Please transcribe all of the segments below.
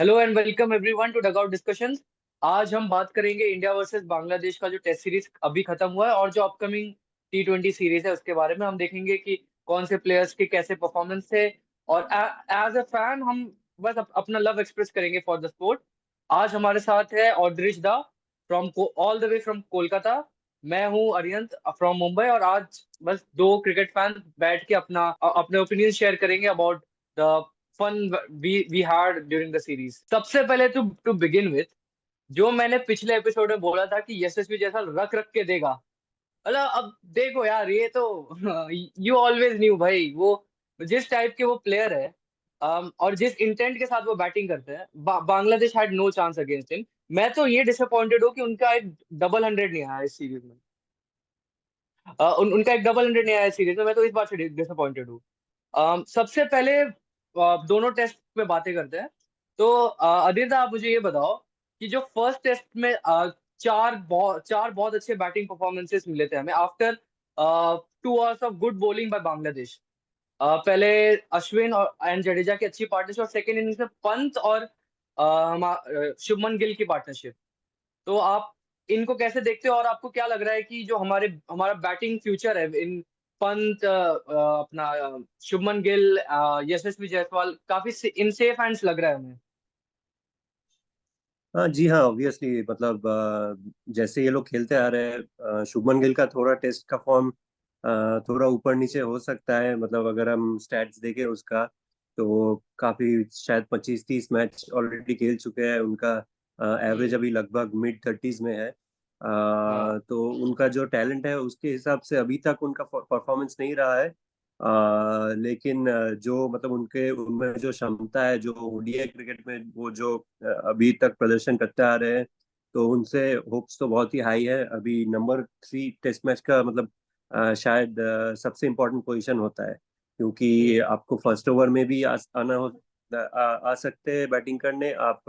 Hello and welcome everyone to dugout discussions. आज हम बात करेंगे इंडिया वर्सेस बांग्लादेश का जो टेस्ट सीरीज अभी खत्म हुआ है और जो अपकमिंग T20 सीरीज है उसके बारे में हम देखेंगे कि कौन से प्लेयर्स के कैसे परफॉर्मेंस थे। और एज अ फैन हम बस अपना लव एक्सप्रेस करेंगे फॉर द स्पोर्ट। आज हमारे साथ है ऑड्रिश दा from all the way from Kolkata. मैं हूँ अरियंत फ्रॉम मुंबई और आज बस दो क्रिकेट फैन बैठ के अपने ओपिनियन शेयर करेंगे about the fun we had during the series। सबसे पहले टू बिगिन विथ, जो मैंने पिछले एपिसोड में बोला था कि यशस्वी जैसा रख रख के देगा। मतलब अब देखो यार, ये तो यू ऑलवेज न्यू भाई, वो जिस टाइप के वो प्लेयर है, और जिस इंटेंट के साथ वो बैटिंग करते हैं, Bangladesh had no chance against him. मैं तो ये डिसअपॉइंटेड हूँ कि उनका एक डबल हंड्रेड नहीं आया इस सीरीज में। उनका एक डबल हंड्रेड नहीं आया इस सीरीज में, मैं तो इस बात से डिसअपॉइंटेड हूँ। सबसे पहले दोनों टेस्ट पे बातें करते हैं। तो आदित्य, आप मुझे ये बताओ कि जो फर्स्ट टेस्ट में चार बहुत अच्छे बैटिंग परफॉर्मेंसेस मिले थे हमें after 2 hours of good bowling bye Bangladesh. पहले अश्विन और एंड जडेजा की अच्छी पार्टनरशिप और सेकंड इनिंग्स में पंत और शुभमन गिल की पार्टनरशिप। तो आप इनको कैसे देखते हो और आपको क्या लग रहा है कि जो हमारा बैटिंग फ्यूचर है इन पंत, अपना शुभमन गिल, यशस्वी जायसवाल, काफी इन सेफ हैंड्स लग रहा है हमें। हाँ जी हाँ, ऑब्वियसली मतलब जैसे ये लोग खेलते आ रहे हैं, शुभमन गिल का थोड़ा टेस्ट का फॉर्म थोड़ा ऊपर नीचे हो सकता है। मतलब अगर हम स्टैट्स देखें उसका, तो काफी शायद 25-30 मैच ऑलरेडी खेल चुके हैं। उनका एवरेज हम्म। अभी लगभग मिड 30s में है। हाँ। तो उनका जो टैलेंट है उसके हिसाब से अभी तक उनका परफॉर्मेंस नहीं रहा है। लेकिन जो मतलब उनके उनमें जो क्षमता है, जो ओडीआई क्रिकेट में वो जो अभी तक प्रदर्शन करते आ रहे हैं, तो उनसे होप्स तो बहुत ही हाई है। अभी नंबर 3 टेस्ट मैच का मतलब शायद सबसे इम्पोर्टेंट पोजीशन होता है, क्योंकि हम्म। आपको फर्स्ट ओवर में भी आ सकते हैं बैटिंग करने आप।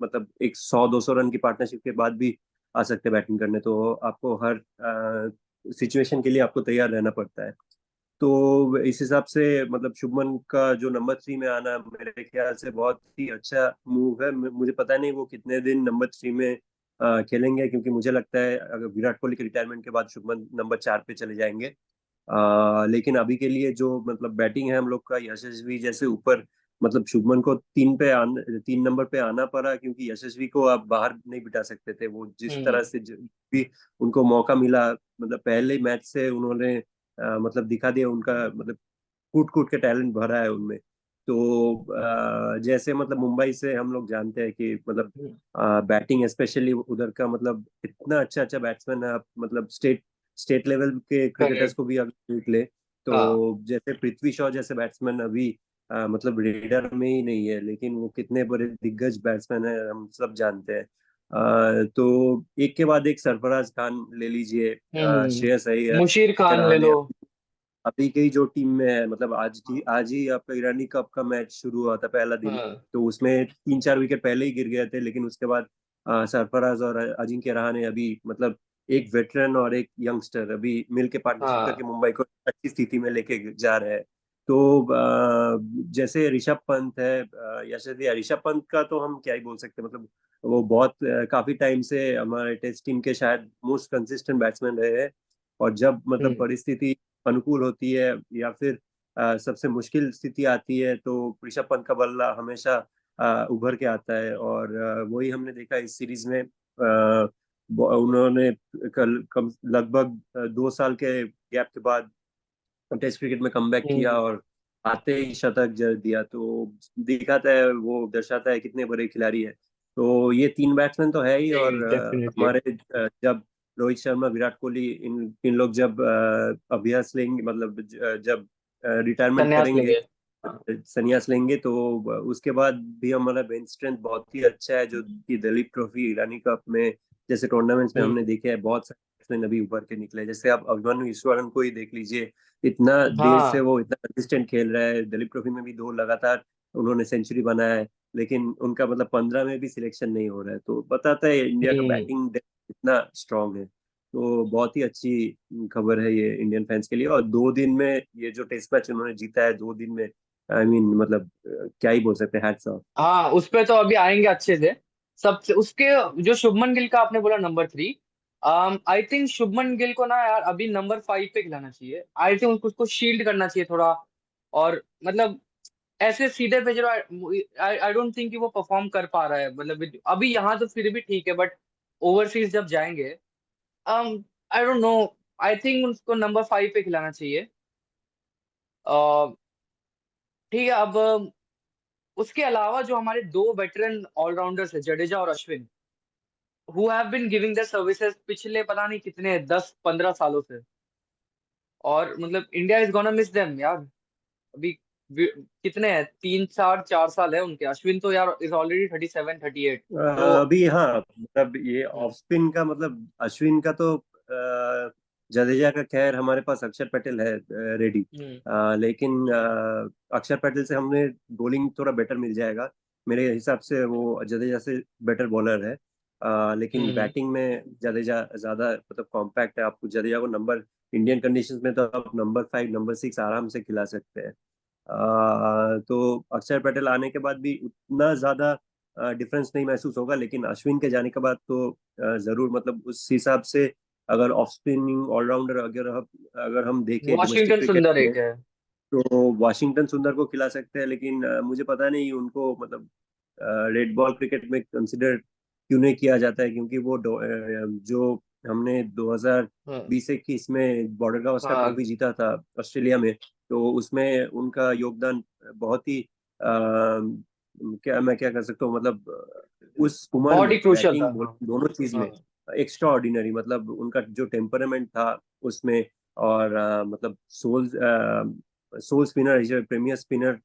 मतलब एक 100-200 रन की पार्टनरशिप के बाद भी आ सकते हैं बैटिंग करने। तो आपको हर सिचुएशन के लिए आपको तैयार रहना पड़ता है। तो इस हिसाब से मतलब शुभमन का जो नंबर 3 में आना मेरे ख्याल से बहुत ही अच्छा मूव है। मुझे पता नहीं वो कितने दिन नंबर 3 में खेलेंगे, क्योंकि मुझे लगता है अगर विराट कोहली के रिटायरमेंट के बाद शुभमन नंबर 4 पे चले जाएंगे। लेकिन अभी के लिए जो मतलब बैटिंग है हम लोग का, यशस्वी जैसे ऊपर, मतलब शुभमन को 3 नंबर पे आना पड़ा, क्योंकि यशस्वी को आप बाहर नहीं बिठा सकते थे। वो जिस तरह हम्म। से भी उनको मौका मिला, मतलब पहले मैच से उन्होंने मतलब दिखा दिया उनका मतलब कूट कूट के टैलेंट भरा है उनमें। तो जैसे मतलब मुंबई से हम लोग जानते हैं कि मतलब हम्म। बैटिंग स्पेशली उधर का, मतलब इतना अच्छा अच्छा बैट्समैन है। आप मतलब स्टेट स्टेट लेवल के क्रिकेटर्स करेक्ट। को भी अगर देख ले, हाँ। तो जैसे पृथ्वी शॉ जैसे बैट्समैन अभी मतलब रेडर में ही नहीं है, लेकिन वो कितने बड़े दिग्गज बैट्समैन है हम सब जानते हैं। तो एक के बाद एक सरफराज खान ले लीजिए, श्रेयस अय्यर, मुशीर खान ले रहाणे, लो। अभी की जो टीम में है। मतलब आज ही आपका ईरानी कप का मैच शुरू हुआ था, पहला दिन। हाँ। तो उसमें 3-4 विकेट पहले ही गिर गए थे, लेकिन उसके बाद सरफराज और अजिंक्य रहाणे अभी मतलब एक वेटरन और एक यंगस्टर अभी मिलके पार्टनरशिप करके हाँ। मुंबई को अच्छी स्थिति में लेके जा रहे हैं। तो जैसे ऋषभ पंत है, यशस्वी ऋषभ पंत का तो हम क्या ही बोल सकते हैं। मतलब वो बहुत काफी टाइम से हमारे टेस्ट टीम के शायद मोस्ट कंसिस्टेंट बैट्समैन रहे हैं। और जब मतलब हम्म। परिस्थिति अनुकूल होती है या फिर सबसे मुश्किल स्थिति आती है, तो ऋषभ पंत का बल्ला हमेशा उभर के आता है। और वही हमने देखा इस सीरीज में। उन्होंने कल कम लगभग 2 साल के गैप के बाद टेस्ट क्रिकेट में कमबैक किया हम्म। और आते ही शतक जड़ दिया। तो दिखाता है, वो दर्शाता है कितने बड़े खिलाड़ी है। तो ये 3 बैट्समैन तो है ही। जी, और डेफिनेटली। हमारे जब रोहित शर्मा, विराट कोहली, इन इन लोग जब अभ्यास लेंगे, मतलब जब रिटायरमेंट संन्यास करेंगे, लेंगे। संन्यास लेंगे, तो उसके बाद भी हमारा बेंच स्ट्रेंथ बहुत ही अच्छा है। जो कि दिलीप ट्रॉफी, ईरानी कप में जैसे टूर्नामेंट्स में हमने हम्म। देखे हैं, बहुत सारे बैट्समैन अभी उभर के निकले। जैसे आप अभिमन्यु ईश्वरन को ही देख लीजिए, इतना देर से हाँ। वो इतना कंसिस्टेंट खेल रहा है। दिलीप ट्रॉफी में भी 2 लगातार उन्होंने सेंचुरी बनाया है, लेकिन उनका मतलब 15 में भी सिलेक्शन नहीं हो रहा है। तो बताता है इंडिया का हम्म। बैटिंग डेप्थ इतना स्ट्रांग है। तो बहुत ही अच्छी खबर है ये इंडियन फैंस के लिए। और 2 दिन में ये जो टेस्ट मैच उन्होंने जीता है, 2 दिन में, आई मीन मतलब क्या ही बोल सकते हैं, हैट्स ऑफ। हाँ, उस पे तो अभी आएंगे अच्छे से। सबसे उसके जो शुभमन गिल का आपने बोला number 3, I think Shubman Gill को ना यार अभी नंबर 5 पे खिलाना चाहिए। आई थिंक उसको शील्ड करना चाहिए थोड़ा। और मतलब ऐसे सीधे पे जो आई आई डोंट थिंक कि वो परफॉर्म कर पा रहा है। मतलब अभी यहाँ तो फिर भी ठीक है, बट ओवरसीज जब जाएंगे, I don't know, I think उसको नंबर 5 पे खिलाना चाहिए। अ, ठीक है। अब उसके अलावा जो हमारे दो वेटरन ऑलराउंडर्स है, जडेजा और Ashwin, who have been giving their services पिछले पता नहीं कितने 10-15 सालों से। और मतलब India is gonna miss them यार। अभी कितने हैं, 3-4 4 साल है उनके। अश्विन तो यार इज ऑलरेडी 37-38। तो अभी हाँ, मतलब ये ऑफ स्पिन का मतलब अश्विन का तो जडेजा का, खैर हमारे पास अक्षर पटेल है रेडी। हम्म लेकिन अक्षर पटेल से हमें बॉलिंग थोड़ा बेटर मिल जाएगा मेरे हिसाब से, वो जडेजा से बेटर बॉलर है। लेकिन हम्म बैटिंग में जडेजा ज्यादा मतलब कॉम्पैक्ट है। आपको जडेजा को नंबर, इंडियन कंडीशंस में तो आप नंबर 5 नंबर 6 आराम से खिला सकते हैं। तो अक्षर पटेल आने के बाद भी उतना ज्यादा डिफरेंस नहीं महसूस होगा, लेकिन अश्विन के जाने के बाद तो जरूर मतलब उस हिसाब से, अगर ऑफ स्पिनिंग ऑलराउंडर अगर हम देखें डोमेस्टिक वॉशिंगटन क्रिकेट सुंदर में, एक है। तो वाशिंगटन सुंदर को खिला सकते हैं। लेकिन मुझे पता नहीं उनको मतलब रेड बॉल क्रिकेट में कंसिडर क्यों नहीं किया जाता है, क्योंकि वो जो हमने हाँ 2021 में बॉर्डर गावस्कर हाँ। ट्रॉफी जीता था ऑस्ट्रेलिया में, तो उसमें उनका योगदान बहुत ही क्या मैं क्या कर सकता हूँ मतलब उस उम्र बहुत ही में क्रूशियल था। बैटिंग हाँ दोनों चीज हाँ में एक्स्ट्रा ऑर्डिनरी, मतलब उनका जो टेम्परामेंट था उसमें, और मतलब सोल स्पिनर, प्रीमियर स्पिनर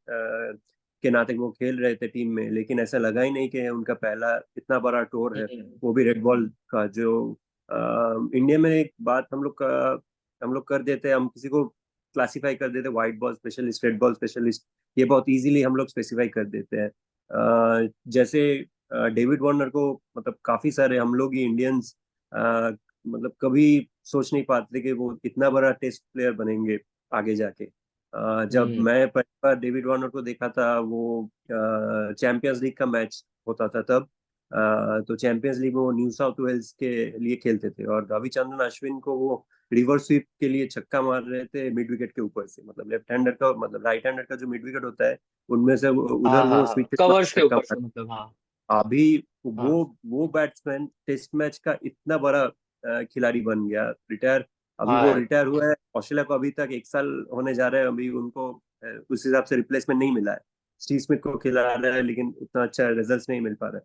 के नाते वो खेल रहे थे टीम में। लेकिन ऐसा लगा ही नहीं कि उनका पहला इतना बड़ा टूर है, हम्म, वो भी रेड बॉल का। जो इंडिया में एक बात हम लोग कर देते हैं, हम किसी को क्लासिफाई कर देते हैं white ball specialist, red ball specialist, ये बहुत इजीली हम लोग स्पेसिफाई कर देते हैं। जैसे डेविड वार्नर को मतलब काफी सारे हम लोग ही इंडियंस मतलब कभी सोच नहीं पाते कि वो इतना बड़ा टेस्ट प्लेयर बनेंगे आगे जाके। जब हम्म, मैं पहली बार डेविड वार्नर को देखा था, वो चैंपियंस लीग का मैच होता था तब। तो चैंपियंस लीग में वो न्यू साउथ वेल्स के लिए खेलते थे, और रविचंद्रन अश्विन को वो रिवर्स स्वीप के लिए छक्का मार रहे थे मिड विकेट के ऊपर से, मतलब लेफ्ट हैंडर का, मतलब राइट हैंडर का जो मिड विकेट होता है उनमें से हाँ उधर हाँ वो हाँ, स्विच मार कवर्स के छक्का ऊपर मार। से मतलब। हाँ अभी हाँ वो बैट्समैन टेस्ट मैच का इतना बड़ा खिलाड़ी बन गया, रिटायर। अभी हाँ वो यार। रिटायर हुआ है ऑस्ट्रेलिया को, अभी तक 1 साल होने जा रहा है, अभी उनको उस हिसाब से रिप्लेसमेंट नहीं मिला है। स्टीव स्मिथ को खिला रहा है, लेकिन उतना अच्छा रिजल्ट नहीं मिल पा रहा है।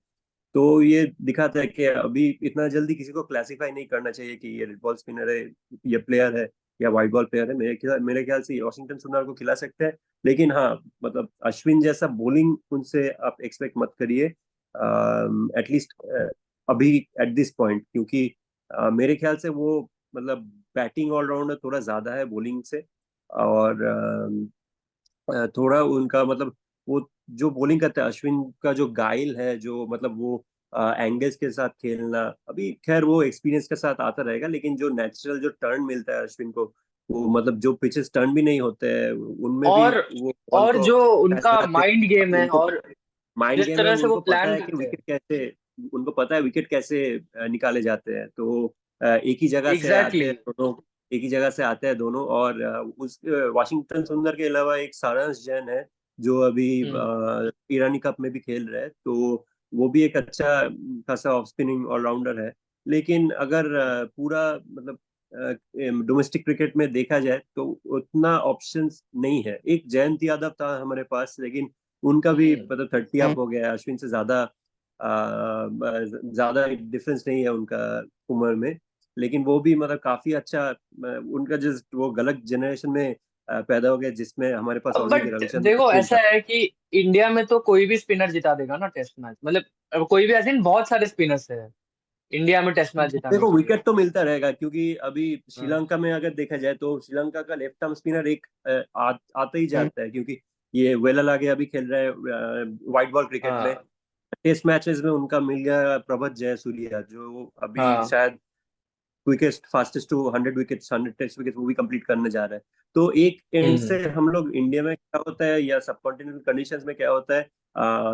तो ये दिखाता है कि अभी इतना जल्दी किसी को क्लासिफाई नहीं करना चाहिए कि ये रेड बॉल स्पिनर है, ये प्लेयर है, या व्हाइट बॉल प्लेयर है। मेरे ख्याल से वॉशिंगटन सुंदर को खिला सकते हैं। लेकिन हाँ, मतलब अश्विन जैसा बॉलिंग उनसे आप एक्सपेक्ट मत करिए, एटलीस्ट अभी एट दिस पॉइंट, क्योंकि मेरे ख्याल से वो मतलब बैटिंग ऑलराउंडर थोड़ा ज्यादा है बॉलिंग से। और थोड़ा उनका मतलब वो जो बॉलिंग करता है अश्विन का, जो गाइल है, जो मतलब वो एंगल्स के साथ खेलना, अभी खैर वो एक्सपीरियंस के साथ आता रहेगा। लेकिन जो नेचुरल जो टर्न मिलता है अश्विन को, वो मतलब जो पिचेस टर्न भी नहीं होते हैं उनमें भी और वो बॉल और को जो उनका फैला माइंड देते हैं। गेम है, उनको और माइंड जिस गेम है, तरह और से वो उनको पता प्लान है कि करते हैं। विकेट कैसे, उनको पता है विकेट कैसे निकाले जाते हैं। तो एक ही जगह से आते एग्जैक्टली हैं दोनों, एक ही जगह से आते हैं दोनों। और उस वाशिंगटन सुंदर के अलावा एक सारांश जैन है, जो अभी हम्म ईरानी कप में भी खेल रहा है, तो वो भी एक अच्छा खासा ऑफ स्पिनिंग ऑलराउंडर है। लेकिन अगर पूरा मतलब डोमेस्टिक क्रिकेट में देखा जाए तो उतना ऑप्शंस नहीं है। एक जयंत यादव था हमारे पास, लेकिन उनका भी हम्म। मतलब 30 अप हो गया है, अश्विन से ज्यादा डिफरेंस नहीं है उनका उम्र में। लेकिन वो भी मतलब काफी अच्छा उनका जिस वो गलत जनरेशन में पैदा हो गया, जिसमें हमारे पास ऑलरेडी बट रविचंद्रन देखो अश्विन ऐसा था। है कि इंडिया में तो कोई भी स्पिनर जिता देगा ना टेस्ट मैच। मतलब अब कोई भी, ऐसे नहीं, बहुत सारे स्पिनर्स हैं इंडिया में टेस्ट मैच जिताने देखो के लिए। विकेट तो मिलता रहेगा, क्योंकि अभी हाँ श्रीलंका में अगर देखा जाए तो श्रीलंका का लेफ्ट आर्म स्पिनर एक आता ही जाता है, क्योंकि ये वेला आगे अभी खेल रहा है व्हाइट बॉल क्रिकेट में। हाँ टेस्ट मैचेस में उनका मिल गया प्रभत जयसूर्या, जो अभी हाँ शायद quickest fastest to 100 wickets, 100 test wickets वो भी कंप्लीट करने जा रहा है। तो एक एंड हम्म। से हम लोग इंडिया में क्या होता है या सब कॉन्टिनेंटल कंडीशंस में क्या होता है,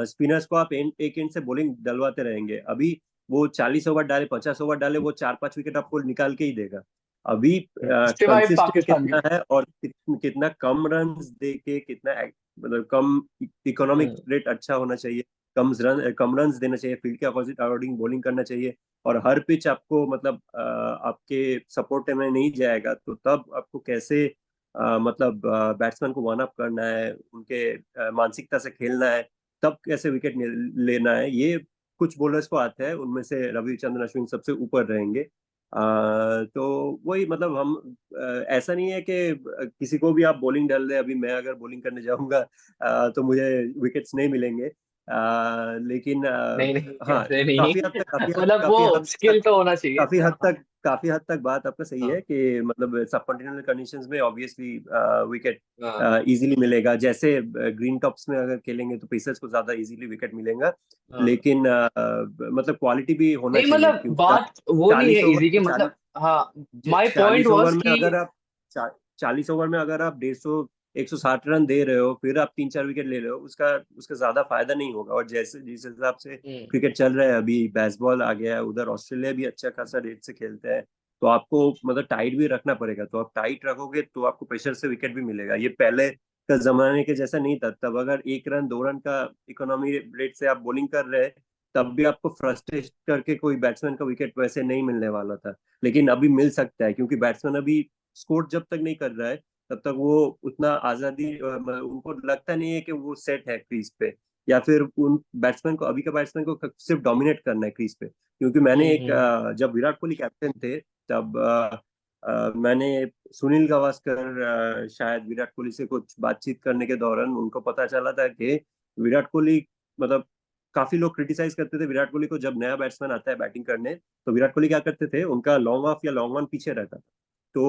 स्पिनर्स को आप एक एंड से बॉलिंग डलवाते रहेंगे। अभी वो 40 ओवर डाले, 50 ओवर डाले, वो 4-5 विकेट आपको निकाल के ही देगा। अभी उसके बाद कंसिस्टेंट पाकिस्तान कितना की। है और कितना कम रन दे के, कितना मतलब कम इकोनॉमिक हम्म। रेट अच्छा होना चाहिए, कम रन देना चाहिए, फील्ड के अपोजिट अकॉर्डिंग बॉलिंग करना चाहिए। और हर पिच आपको मतलब आपके सपोर्ट में नहीं जाएगा तो तब आपको कैसे मतलब बैट्समैन को वन अप करना है, उनके मानसिकता से खेलना है, तब कैसे विकेट लेना है, ये कुछ बॉलर्स को आता है। उनमें से रविचंद्रन अश्विन सबसे ऊपर रहेंगे। तो वही मतलब हम ऐसा नहीं है कि किसी को भी आप बॉलिंग डाल दे। अभी मैं अगर बॉलिंग करने जाऊंगा तो मुझे विकेट्स नहीं मिलेंगे। लेकिन नहीं नहीं, हाँ, ऐसे नहीं। काफी हद तक काफी हद मतलब काफी वो हद स्किल तक तो होना चाहिए। काफी हद तक काफी हद तक बात आपका सही है हाँ कि मतलब सब कॉन्टिनेंटल कंडीशंस में ऑब्वियसली विकेट हाँ इजीली मिलेगा। जैसे ग्रीन टॉप्स में अगर खेलेंगे तो पेसर्स को ज्यादा इजीली विकेट मिलेगा। हाँ। लेकिन मतलब क्वालिटी भी होना नहीं चाहिए, मतलब क्योंकि आप बात वो नहीं है 40 ओवर इजी की, में मतलब हाँ। माय पॉइंट 40 ओवर वाज में कि अगर आप 40 ओवर में अगर आप 160 रन दे रहे हो, फिर आप 3-4 विकेट ले रहे हो, उसका उसका ज्यादा फायदा नहीं होगा। और जैसे जिस हिसाब से हम्म क्रिकेट चल रहा है, अभी बेसबॉल आ गया है, उधर ऑस्ट्रेलिया भी अच्छा खासा रेट से खेलते हैं, तो आपको मतलब टाइट भी रखना पड़ेगा। तो आप टाइट रखोगे तो आपको प्रेशर से विकेट भी मिलेगा। ये पहले का जमाने के जैसा नहीं था। तब अगर 1 रन 2 रन का इकोनॉमी रेट से आप बॉलिंग कर रहे हैं, तब भी आपको फ्रस्ट्रेट करके कोई बैट्समैन का विकेट वैसे नहीं मिलने वाला था। लेकिन अभी मिल सकता है, क्योंकि बैट्समैन अभी स्कोर जब तक नहीं कर रहा है तब तक वो उतना आजादी उनको लगता नहीं है कि वो सेट है क्रीज पे, या फिर उन बैट्समैन को, अभी का बैट्समैन को सिर्फ डोमिनेट करना है क्रीज पे। क्योंकि मैंने एक हम्म जब विराट कोहली कैप्टन थे तब मैंने सुनील गावस्कर शायद विराट कोहली से कुछ बातचीत करने के दौरान उनको पता चला था कि विराट कोहली मतलब काफी लोग क्रिटिसाइज करते थे विराट कोहली को। जब नया बैट्समैन आता है बैटिंग करने तो विराट कोहली क्या करते थे, उनका लॉन्ग ऑफ या लॉन्ग ऑन पीछे रहता था। तो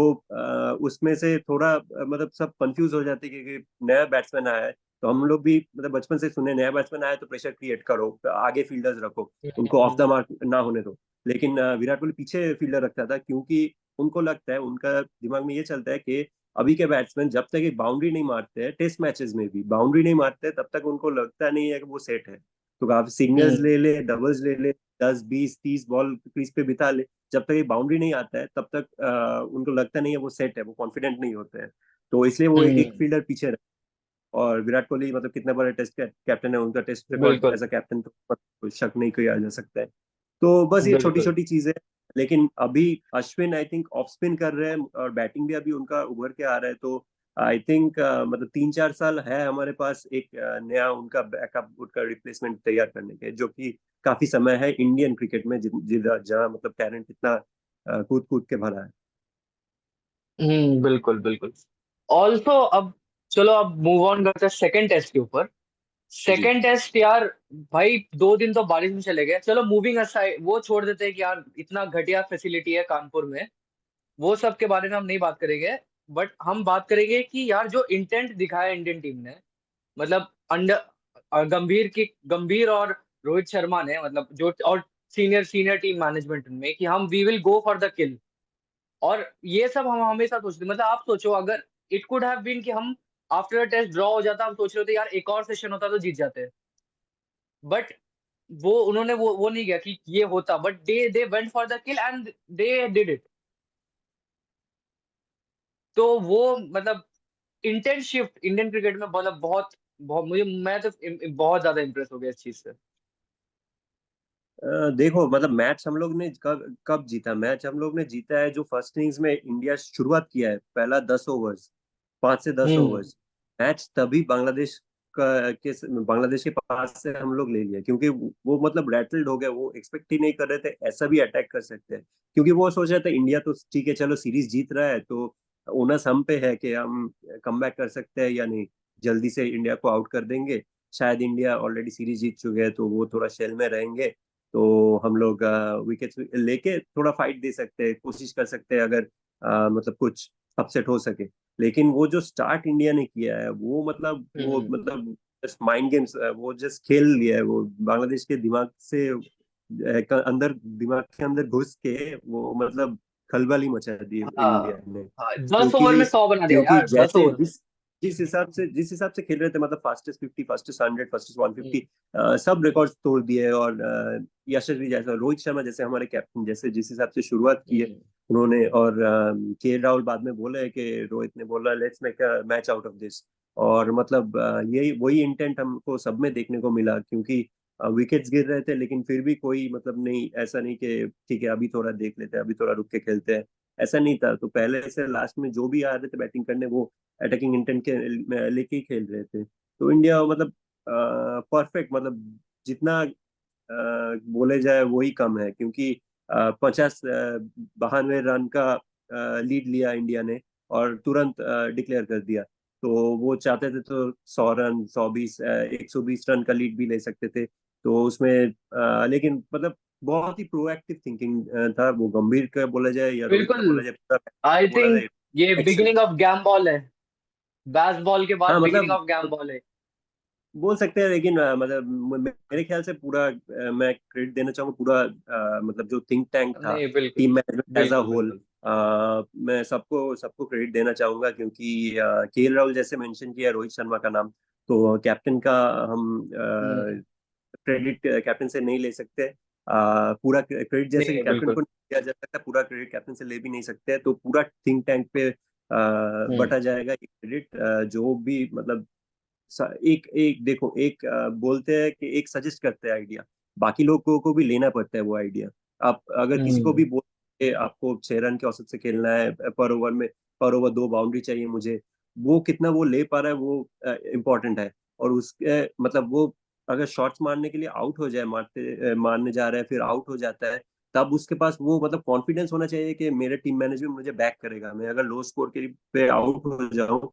उसमें से थोड़ा मतलब सब कंफ्यूज हो जाते कि नया बैट्समैन आया है। तो हम लोग भी मतलब बचपन से सुने, नया बैट्समैन आया तो प्रेशर क्रिएट करो, आगे फील्डर्स रखो, उनको ऑफ द हम्म मार्क ना होने दो। लेकिन विराट कोहली पीछे फील्डर रखता था, क्योंकि उनको लगता है, उनका दिमाग में ये चलता है कि अभी के बैट्समैन जब तक एक बाउंड्री नहीं मारते हैं, टेस्ट मैचेस में भी बाउंड्री नहीं मारते, तब तक उनको लगता नहीं है कि वो सेट है। तो आप सिंगल्स हम्म ले ले, डबल्स ले ले, 10 20 30 बॉल क्रीज पे बिता ले, जब तक ये बाउंड्री नहीं आता है तब तक उनको लगता नहीं है वो सेट है, वो कॉन्फिडेंट नहीं होते हैं। तो इसलिए वो एक हम्म, फील्डर पीछे रहे। और विराट कोहली मतलब कितना बड़ा टेस्ट कैप्टन है, उनका टेस्ट रिकॉर्ड बिल्कुल एज अ कैप्टन तो कोई शक नहीं किया जा सकता है। तो बस ये छोटी बिल्कुल। छोटी चीजें। लेकिन अभी Ashwin I think off spin कर रहे हैं और बैटिंग भी अभी उनका उभर के आ रहा है। तो आई थिंक मतलब 3-4 साल है हमारे पास एक नया उनका बैकअप, उनका रिप्लेसमेंट तैयार करने के, जो कि काफी समय है इंडियन क्रिकेट में, जहाँ मतलब टैलेंट इतना कूद कूद के भरा है। बिल्कुल बिल्कुल। ऑल्सो अब चलो अब मूव ऑन करते हैं सेकंड टेस्ट के ऊपर। जी। सेकंड टेस्ट यार, भाई 2 दिन तो बारिश में चले गए। चलो मूविंग असाइड, वो छोड़ देते हैं कि यार इतना घटिया फैसिलिटी है कानपुर में, वो सब के बारे में हम नहीं बात करेंगे। बट हम बात करेंगे कि यार जो इंटेंट दिखाया इंडियन टीम ने, मतलब अंडर गंभीर और रोहित शर्मा ने, मतलब जो और सीनियर सीनियर टीम मैनेजमेंट में, कि हम we will go for the kill. और ये सब हम हमेशा सोचते, मतलब आप सोचो अगर इट कुड हैव बीन कि हम आफ्टर टेस्ट ड्रॉ हो जाता, हम सोच रहे थे यार एक और सेशन होता तो जीत जाते। बट वो उन्होंने वो नहीं किया कि ये होता, but they went for the kill and they did it. तो वो मतलब इंटेंस शिफ्ट इंडियन क्रिकेट में, मतलब बहुत बहुत मुझे, मैं तो बहुत ज्यादा इंप्रेस हो गया इस चीज से। देखो मतलब मैच हम लोग ने कब कब जीता, मैच हम लोग ने जीता है जो फर्स्ट इनिंग्स में इंडिया शुरुआत किया है, पहला 10 ओवर्स, 5 से 10 ओवर्स। हम्म मैच तभी बांग्लादेश के पास से हम लोग ले लिया, क्योंकि वो मतलब रैटल्ड हो गए। वो एक्सपेक्ट ही नहीं कर रहे थे ऐसा भी अटैक कर सकते हैं। क्योंकि वो सोच रहे थे इंडिया तो ठीक है, चलो सीरीज जीत रहा है तो ओनस हम पे है कि हम कम बैक कर सकते हैं या नहीं, जल्दी से इंडिया को आउट कर देंगे। शायद इंडिया ऑलरेडी सीरीज जीत चुके हैं तो वो थोड़ा शेल में रहेंगे, तो हम लोग विकेट्स लेके थोड़ा फाइट दे सकते हैं, कोशिश कर सकते हैं अगर मतलब कुछ अपसेट हो सके। लेकिन वो जो स्टार्ट इंडिया ने किया है वो मतलब वो हम्म मतलब जस्ट माइंड गेम्स, वो जस्ट खेल लिया है वो बांग्लादेश के दिमाग से, अंदर दिमाग के अंदर घुस के वो मतलब खलबली ही मचा दी हाँ इंडिया ने। हाँ, 10 ओवर में क्योंकि 100 बना दिया क्योंकि यार, दस जैसे ओवर में जिस हिसाब से खेल रहे थे, मतलब फास्टेस्ट 50, फास्टेस्ट 100, फास्टेस्ट हम्म, 150, सब रिकॉर्ड तोड़ दिए। और यशस्वी जैसा, रोहित शर्मा जैसे हमारे कैप्टन, जैसे जिस हिसाब से शुरुआत की है हम्म, उन्होंने, और के राहुल बाद में बोला है कि रोहित ने बोला let's make a match out of this. और मतलब यही वही इंटेंट हमको सब में देखने को मिला, क्योंकि विकेट्स गिर रहे थे लेकिन फिर भी कोई मतलब नहीं, ऐसा नहीं कि ठीक है अभी थोड़ा देख लेते हैं, अभी थोड़ा रुक के खेलते हैं, ऐसा नहीं था। तो पहले से लास्ट में जो भी आ रहे थे बैटिंग करने, वो अटैकिंग इंटेंट के लेके ही खेल रहे थे। तो इंडिया मतलब परफेक्ट, मतलब जितना बोले जाए वही कम है, क्योंकि 52 रन का लीड लिया इंडिया ने और तुरंत डिक्लेयर कर दिया। तो वो चाहते थे तो 100 रन, 120, 120 रन का लीड भी ले सकते थे। तो उसमें लेकिन मतलब बहुत ही प्रोएक्टिव थिंकिंग था वो, गंभीर का बोला जाए या रोहित का बिल्कुल। बोला जाए, पूरा का आई बोला थिंक जाए। ये बिगिनिंग ऑफ गैम बॉल है, बैस बॉल के बाद हाँ बिगिनिंग मतलब ऑफ गैम बॉल है। बोल सकते हैं, लेकिन मतलब मेरे ख्याल से पूरा मैं क्रेडिट देना चाहूंगा पूरा, मतलब जो थिंक टैंक था, नहीं बिल्कुल, टीम मैनेजमेंट एज अ बिल्कुल होल, बिल्कुल। मैं सबको सबको क्रेडिट देना चाहूंगा, क्योंकि केएल राहुल जैसे मेंशन किया रोहित शर्मा का नाम, तो कैप्टन का हम हम्म, क्रेडिट कैप्टन से नहीं ले सकते। पूरा क्रेडिट नहीं जैसे नहीं कैप्टन बिल्कुल। को नहीं दिया जा सकता, पूरा क्रेडिट कैप्टन से ले भी नहीं सकते, तो पूरा थिंक टैंक पे हम्म, बटा जाएगा ये क्रेडिट। जो भी मतलब एक एक देखो, एक बोलते हैं कि एक सजेस्ट करते हैं आइडिया, बाकी लोगों को भी लेना पड़ता है वो आइडिया। आप अगर किसी को भी हम्म, बोल के आपको 6 रन के औसत से खेलना है पर ओवर में, पर ओवर 2 बाउंड्री चाहिए मुझे, वो कितना वो ले पा रहा है वो इम्पोर्टेंट है। और उसके मतलब वो अगर शॉट्स मारने के लिए आउट हो जाए, मारने जा रहा है फिर आउट हो जाता है, तब उसके पास वो मतलब कॉन्फिडेंस होना चाहिए कि मेरे टीम मैनेजमेंट मुझे बैक करेगा। मैं अगर लो स्कोर के पे आउट हो जाऊं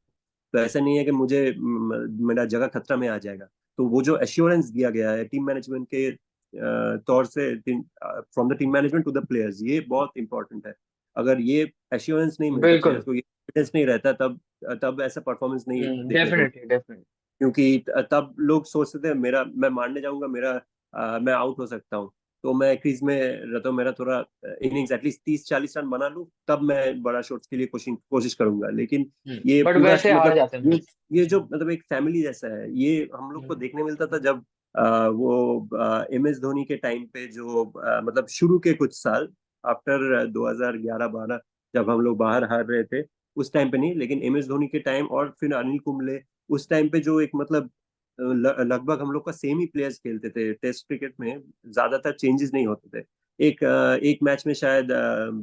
तो ऐसा नहीं है कि मुझे मेरा जगह खतरा में आ जाएगा। तो वो जो एश्योरेंस दिया गया है टीम मैनेजमेंट के तौर से, from the team management to the players, ये बहुत इंपॉर्टेंट है। अगर ये एश्योरेंस नहीं मिलता बिल्कुल। प्लेयर्स को, ये कॉन्फिडेंस नहीं रहता, तब तब ऐसा परफॉर्मेंस नहीं देखने को, डेफिनेटली डेफिनेटली। क्योंकि तब लोग सोचते थे मेरा, मैं मारने जाऊंगा, मेरा मैं आउट हो सकता हूँ, तो मैं क्रीज में रहता हूँ, मेरा थोड़ा इनिंग्स एटलीस्ट 30-40 रन बना लूँ, तब मैं बड़ा शॉट्स के लिए कोशिश कोशिश करूंगा। लेकिन ये बट पूरा वैसे हार मतलब जाते हैं ये मैच। ये जो मतलब एक फैमिली जैसा है, ये हम लोग को हम्म, देखने मिलता था जब वो एम एस धोनी के टाइम पे, जो मतलब शुरू के कुछ साल आफ्टर 2011-12, जब हम लोग बाहर हार रहे थे, उस टाइम पे नहीं, लेकिन एम एस धोनी के टाइम और फिर अनिल कुंबले, उस टाइम पे जो एक मतलब लगभग हम लोग का सेम ही प्लेयर्स खेलते थे टेस्ट क्रिकेट में, ज्यादातर चेंजेस नहीं होते थे। एक मैच में शायद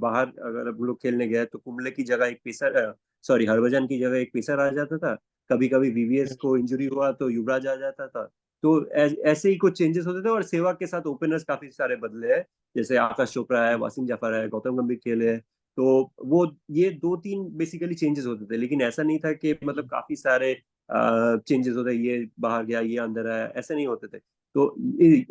बाहर अगर हम लोग खेलने गए तो कुंबले की जगह एक पेसर, सॉरी हरभजन की जगह एक पेसर आ जाता था। कभी कभी वीवीएस को इंजरी हुआ तो युवराज आ जाता था। तो ऐसे ही कुछ चेंजेस होते थे, और सहवाग के साथ ओपनर्स काफी सारे बदले हैं, जैसे आकाश चोपड़ा है, वासिम जाफर है, गौतम गंभीर खेले हैं। तो वो ये 2-3 बेसिकली चेंजेस होते थे, लेकिन ऐसा नहीं था कि मतलब काफी सारे चेंजेस होते हैं, ये बाहर गया ये अंदर आया, ऐसे नहीं होते थे। तो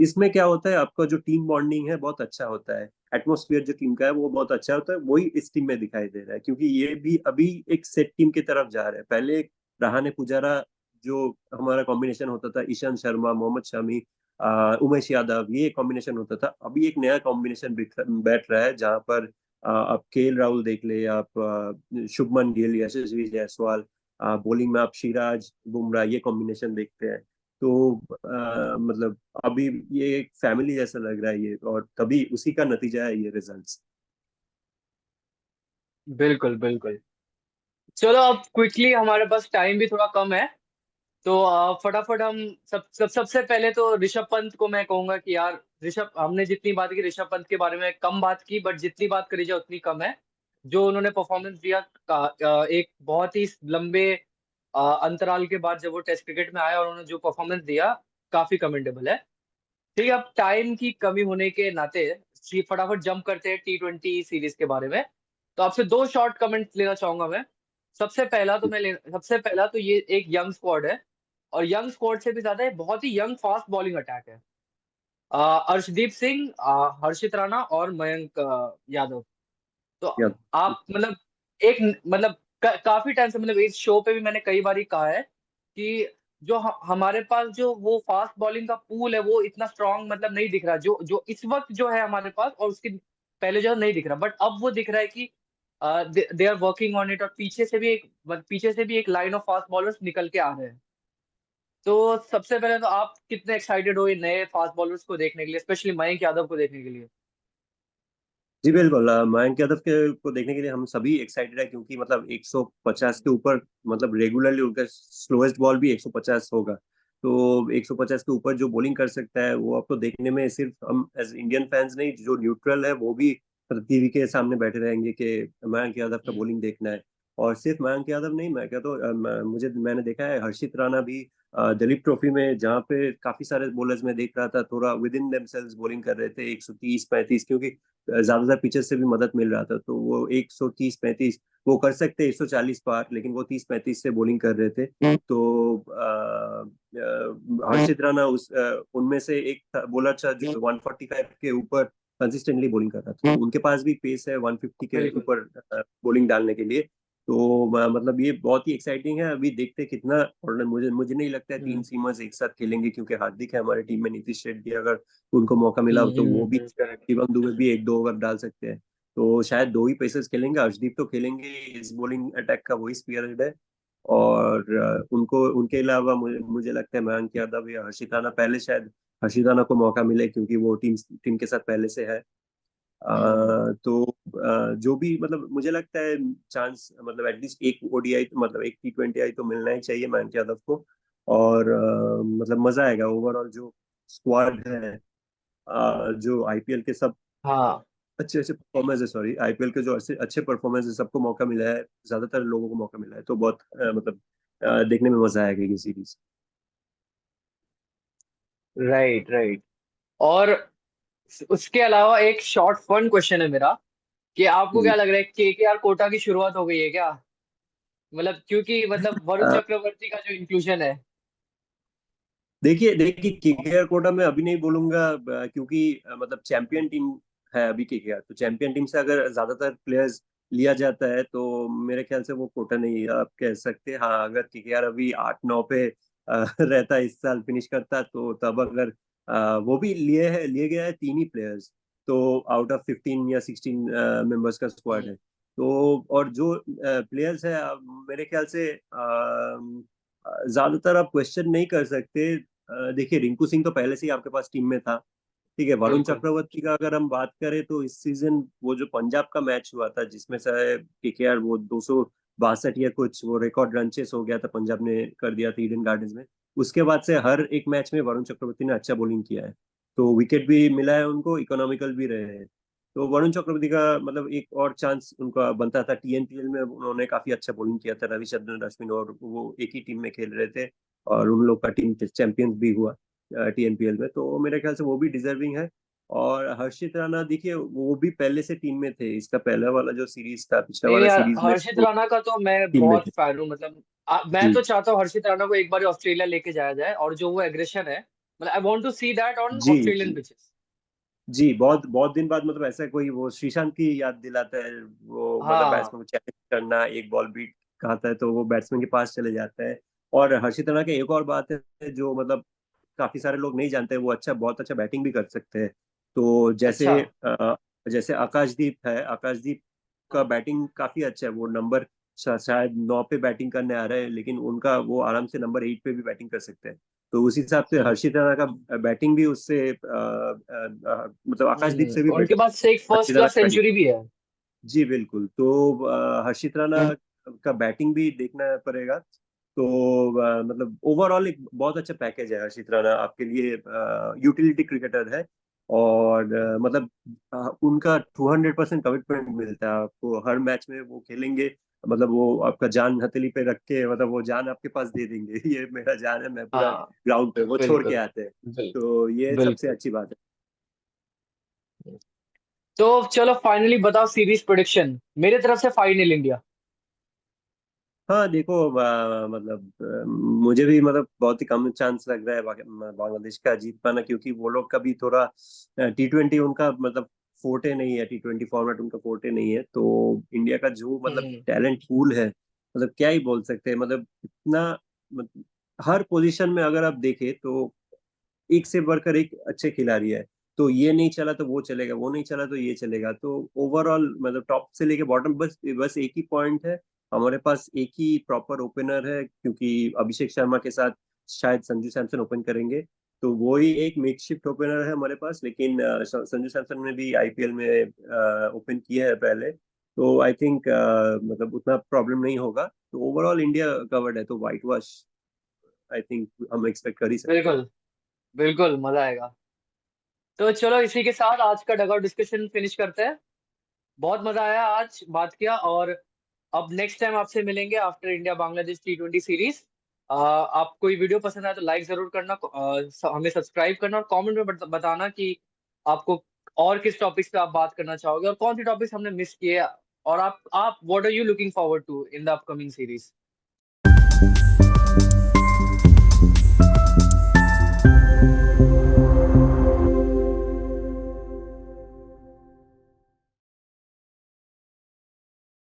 इसमें क्या होता है, आपका जो टीम बॉन्डिंग है बहुत अच्छा होता है, एटमोस्फियर जो टीम का है वो बहुत अच्छा होता है, वही इस टीम में दिखाई दे रहा है, क्योंकि ये भी अभी एक सेट टीम की तरफ जा रहा है। पहले एक रहाने पुजारा जो हमारा कॉम्बिनेशन होता था, ईशांत शर्मा, मोहम्मद शमी, उमेश यादव, ये कॉम्बिनेशन होता था। अभी एक नया कॉम्बिनेशन बैठ रहा है, जहां पर आप केएल राहुल देख ले, आप शुभमन गिल, यशस्वी जायसवाल, बॉलिंग में आप सिराज, बुमराह, ये कॉम्बिनेशन देखते हैं। तो मतलब अभी ये एक फैमिली जैसा लग रहा है ये, और तभी उसी का नतीजा है ये रिजल्ट्स। बिल्कुल बिल्कुल। चलो अब क्विकली, हमारे पास टाइम भी थोड़ा कम है, तो फटाफट हम सबसे पहले तो ऋषभ पंत को मैं कहूंगा कि यार, ऋषभ, हमने जितनी बात की ऋषभ पंत के बारे में कम बात की, बट जितनी बात करी जाए उतनी कम है। जो उन्होंने परफॉर्मेंस दिया एक बहुत ही लंबे अंतराल के बाद जब वो टेस्ट क्रिकेट में आया और उन्होंने जो परफॉर्मेंस दिया, काफी कमेंडेबल है। ठीक है, अब टाइम की कमी होने के नाते फटाफट जंप करते हैं T20 सीरीज के बारे में। तो आपसे दो शॉर्ट कमेंट लेना चाहूंगा मैं। सबसे पहला तो ये एक यंग स्क्वाड है, और यंग स्क्वाड से भी ज्यादा ये बहुत ही यंग फास्ट बॉलिंग अटैक है। अर्शदीप सिंह, हर्षित राणा और मयंक यादव। तो या आप मतलब एक मतलब काफी टाइम से, मतलब इस शो पे भी मैंने कई बार कहा है कि जो हमारे पास जो वो फास्ट बॉलिंग का पूल है वो इतना स्ट्रांग मतलब नहीं दिख रहा, जो जो इस वक्त जो है हमारे पास, और उसकी पहले जो नहीं दिख रहा, बट अब वो दिख रहा है कि they are working on it, और पीछे से भी एक लाइन ऑफ फास्ट बॉलर्स निकल के आ रहे हैं। तो सबसे पहले तो आप कितने एक्साइटेड हो ये नए फास्ट बॉलर्स को देखने के लिए, स्पेशली मयंक यादव को देखने के लिए? जी बिल्कुल, मयंक यादव के को देखने के लिए हम सभी एक्साइटेड है, क्योंकि मतलब 150 के ऊपर, मतलब रेगुलरली उनका स्लोएस्ट बॉल भी 150 होगा। तो 150 के ऊपर जो बॉलिंग कर सकता है वो आपको देखने में, सिर्फ हम एज इंडियन फैंस नहीं, जो न्यूट्रल है वो भी मतलब टीवी के सामने बैठे रहेंगे कि मयंक यादव का हम्म। बॉलिंग देखना है। और सिर्फ मयंक यादव नहीं, मैं कहता हूँ मैंने देखा है हर्षित राणा भी दिलीप ट्रॉफी में, जहाँ पे काफी सारे बॉलर्स में देख रहा था थोड़ा विद इन देमसेल्व्स बॉलिंग कर रहे थे 130-35, क्योंकि ज्यादातर पिचेस से भी मदद मिल रहा था, तो वो 130-35 वो कर सकते 140 पार, लेकिन वो 30-35 से बॉलिंग कर रहे थे। तो हर्षित राणा उनमें से एक बॉलर था जो 145 के ऊपर कंसिस्टेंटली बॉलिंग कर रहा था, तो उनके पास भी पेस है 150 के बिल्कुल। ऊपर बॉलिंग डालने के लिए। तो मतलब ये बहुत ही एक्साइटिंग है, अभी देखते हैं कितना। और मुझे मुझे नहीं लगता है तीन हम्म। सीमर्स एक साथ खेलेंगे, क्योंकि हार्दिक है हमारे टीम में, नीतीश रेड्डी अगर उनको मौका मिला तो वो भी, करेक्ट। शिवम दुबे भी एक दो ओवर डाल सकते हैं। तो शायद दो ही पेसर्स खेलेंगे, अर्शदीप तो खेलेंगे, इस बॉलिंग अटैक का वही स्पीयर है। और उनको उनके अलावा मुझे मुझे लगता है मयंक यादव या हर्षित राणा, पहले शायद हर्षित राणा को मौका मिले, क्योंकि वो टीम टीम के साथ पहले से है। हम्म। तो जो भी मतलब मुझे लगता है चांस, मतलब एटलीस्ट एक ओडीआई, मतलब एक T20 तो मिलना ही चाहिए मयंक यादव को। और मतलब मजा आएगा ओवरऑल, जो स्क्वाड है, जो आईपीएल के सब हाँ। अच्छे अच्छे परफॉर्मेंस है, सॉरी आईपीएल के जो अच्छे अच्छे परफॉर्मेंस है, सबको मौका मिला है, ज्यादातर लोगों को मौका मिला है, तो बहुत मतलब देखने में मजा आएगा ये सीरीज। Right, right. और उसके अलावा एक शॉर्ट फन क्वेश्चन है मेरा, कि आपको क्या जी। लग रहा है, केकेआर कोटा की शुरुआत हो गई है क्या? मतलब क्योंकि मतलब वरुण अ, चक्रवर्ती का जो इंक्लूजन है। देखिए देखिए, केकेआर कोटा में अभी नहीं बोलूंगा, क्योंकि मतलब चैंपियन टीम है अभी केकेआर, तो चैंपियन टीम से अगर ज्यादातर प्लेयर्स लिया जाता है तो मेरे ख्याल से वो कोटा नहीं आप कह सकते। हाँ, अगर केकेआर अभी 8-9 पे रहता, इस साल फिनिश करता, तो तब अगर वो भी लिए गया है तीन ही प्लेयर्स, तो आउट ऑफ 15 या 16 मेंबर्स का स्क्वाड है। हम्म। तो और जो प्लेयर्स है, मेरे ख्याल से ज्यादातर आप क्वेश्चन नहीं कर सकते। देखिए रिंकू सिंह तो पहले से ही आपके पास टीम में था, ठीक है। वरुण बिल्कुल। चक्रवर्ती का अगर हम बात करें तो इस सीजन वो जो पंजाब का मैच हुआ था, जिसमें से केकेआर वो 262 या कुछ वो रिकॉर्ड रन चेस हो गया था, पंजाब ने कर दिया था ईडन गार्डन्स में। उसके बाद से हर एक मैच में वरुण चक्रवर्ती ने अच्छा बॉलिंग किया है, तो विकेट भी मिला है उनको, इकोनॉमिकल भी रहे हैं। तो वरुण चक्रवर्ती का मतलब एक और चांस उनका बनता था। टीएनपीएल में उन्होंने काफी अच्छा बॉलिंग किया था, रविचंद्रन अश्विन और वो एक ही टीम में खेल रहे थे, और उन लोग का टीम चैंपियंस भी हुआ टीएनपीएल में, तो मेरे ख्याल से वो भी डिजर्विंग है। और हर्षित राणा देखिए वो भी पहले से टीम में थे, इसका पहला वाला जो सीरीज था, पिछला नहीं वाला यार, सीरीज में हर्षित वो राणा का तो मैं टीम में बहुत थे। फैन हूँ। मतलब मैं जी तो चाहता हूँ हर्षित राणा को एक बार ऑस्ट्रेलिया लेके जाया जाए, और जो वो एग्रेशन है, मतलब I want to see that on जी ऑस्ट्रेलियन जी पिचेस। जी, बहुत बहुत दिन बाद मतलब ऐसा कोई वो श्रीशांत की याद दिलाता है, वो मतलब हाँ। बैट्समैन को चैलेंज करना, एक बॉल बीट कहता है तो वो बैट्समैन के पास चले जाता है। और हर्षित राणा की एक और बात है जो मतलब काफी सारे लोग नहीं जानते, वो अच्छा, बहुत अच्छा बैटिंग भी कर सकते हैं। तो अच्छा। जैसे आकाशदीप है, आकाशदीप का बैटिंग काफी अच्छा है, वो नंबर शायद 9 पे बैटिंग करने आ रहे हैं, लेकिन उनका वो आराम से नंबर 8 पे भी बैटिंग कर सकते हैं। तो उस हिसाब से हम्म। हर्षित राणा का बैटिंग भी उससे मतलब आकाशदीप से भी उनके बेटर पास एक फर्स्ट हर्षित राणा क्लास का बैटिंग। सेंचुरी भी है। जी बिल्कुल, तो हर्षित राणा का बैटिंग भी देखना पड़ेगा। तो मतलब ओवरऑल एक बहुत अच्छा पैकेज है हर्षित राणा आपके लिए, यूटिलिटी क्रिकेटर है। और मतलब उनका 200% कमिटमेंट मिलता है आपको हर मैच में, वो खेलेंगे, मतलब वो आपका जान हथेली पे रख के, मतलब वो जान आपके पास दे देंगे ये मेरा जान है, मैं पूरा हाँ। ग्राउंड पे वो छोड़ के बिल्कुल, आते हैं। बिल्कुल, तो ये सबसे बिल्कुल। अच्छी बात है। तो चलो फाइनली बताओ सीरीज प्रेडिक्शन, मेरे तरफ से फाइनल इंडिया। हाँ देखो, मतलब मुझे भी मतलब बहुत ही कम चांस लग रहा है बांग्लादेश का जीत पाना, क्योंकि वो लोग का भी थोड़ा T20 उनका मतलब फोर्टे नहीं है, T20 फॉर्मेट उनका फोर्टे नहीं है। तो इंडिया का जो मतलब हम्म। टैलेंट पूल है, मतलब क्या ही बोल सकते हैं, मतलब इतना हर पोजीशन में अगर आप देखें तो एक से बढ़कर एक अच्छे खिलाड़ी है। तो ये नहीं चला तो वो चलेगा, वो नहीं चला तो ये चलेगा। तो ओवरऑल मतलब टॉप से लेके बॉटम बस बस एक ही पॉइंट है, हमारे पास एक ही प्रॉपर ओपनर है, क्योंकि अभिषेक शर्मा के साथ शायद संजू सैमसन ओपन करेंगे, तो वो ही एक मेकशिफ्ट ओपनर है हमारे पास। लेकिन संजू सैमसन ने भी आईपीएल में ओपन किया है पहले, तो आई थिंक मतलब उतना प्रॉब्लम नहीं होगा। तो ओवरऑल इंडिया कवर्ड है, तो व्हाइट वॉश आई थिंक हम एक्सपेक्ट कर ही सकते हैं। बिल्कुल बिल्कुल, मजा आएगा। तो चलो इसी के साथ आज का डगआउट डिस्कशन फिनिश करते हैं। बहुत मजा आया आज बात किया, और अब नेक्स्ट टाइम आपसे मिलेंगे after India Bangladesh T20 series. आपको ये वीडियो पसंद आया तो लाइक जरूर करना, हमें सब्सक्राइब करना, और कमेंट में बताना कि आपको और किस टॉपिक्स पे आप बात करना चाहोगे और कौन सी टॉपिक्स हमने मिस किए, और आप what are you looking forward to in the upcoming series.